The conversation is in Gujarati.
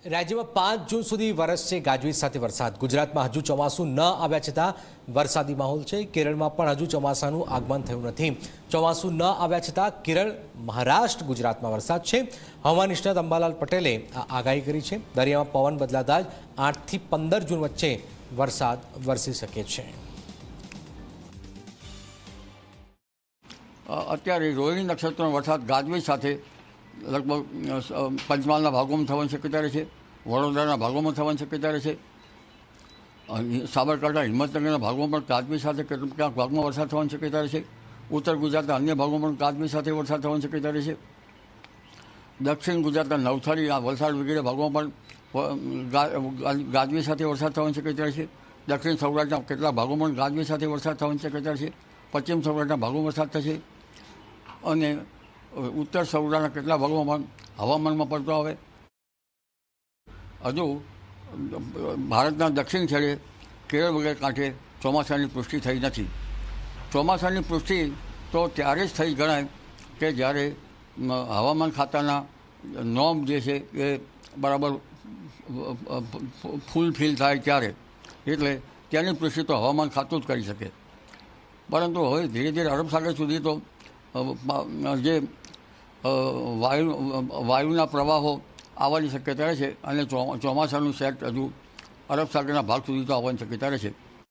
રાજ્યમાં 5 જૂન સુધી વરસશે ગાજવીજ સાથે વરસાદ. ગુજરાતમાં હજુ ચોમાસું ન આવ્યા છતાં વરસાદી માહોલ છે. કેરળમાં પણ હજુ ચોમાસાનું આગમન થયું નથી. ચોમાસું ન આવ્યા છતાં કેરળ, મહારાષ્ટ્ર, ગુજરાતમાં વરસાદ છે. હવામાન નિષ્ણાત અંબાલાલ પટેલે આ આગાહી કરી છે. દરિયામાં પવન બદલાતા જ 8 થી 15 જૂન વચ્ચે વરસાદ વરસી શકે છે. અત્યારે રોહિણી નક્ષત્રનો વરસાદ ગાજવીજ સાથે લગભગ પંચમહાલના ભાગોમાં થવાની શક્યતા રહે છે, વડોદરાના ભાગોમાં થવાની શક્યતા રહે છે, સાબરકાંઠા, હિંમતનગરના ભાગોમાં પણ ગાજવીજ સાથે ક્યાંક ભાગમાં વરસાદ થવાની શક્યતા રહે છે. ઉત્તર ગુજરાતના અન્ય ભાગોમાં પણ ગાજવીજ સાથે વરસાદ થવાની શક્યતા રહે છે. દક્ષિણ ગુજરાતના નવસારી, વલસાડ વગેરે ભાગોમાં પણ ગાજવીજ સાથે વરસાદ થવાની શક્યતા રહે છે. દક્ષિણ સૌરાષ્ટ્રના કેટલાક ભાગોમાં પણ ગાજવીજ સાથે વરસાદ થવાની શક્યતા રહે છે. પશ્ચિમ સૌરાષ્ટ્રના ભાગોમાં વરસાદ થશે અને ઉત્તર સૌરાષ્ટ્રના કેટલા ભાગોમાં હવામાનમાં પડતો આવે. હજુ ભારતના દક્ષિણ છેડે કેરળ વગેરે કાંઠે ચોમાસાની પુષ્ટિ થઈ નથી. ચોમાસાની પુષ્ટિ તો ત્યારે જ થઈ ગણાય કે જ્યારે હવામાન ખાતાના નોર્મ જે છે એ બરાબર ફૂલફિલ થાય ત્યારે, એટલે ત્યાંની પુષ્ટિ તો હવામાન ખાતું જ કરી શકે. પરંતુ હવે ધીરે ધીરે અરબ સાગર સુધી તો જે વાયુના પ્રવાહો આવવાની શક્યતા રહે છે અને ચોમાસાનું સેટ હજુ અરબ સાગરના ભાગ સુધી તો આવવાની શક્યતા રહે છે.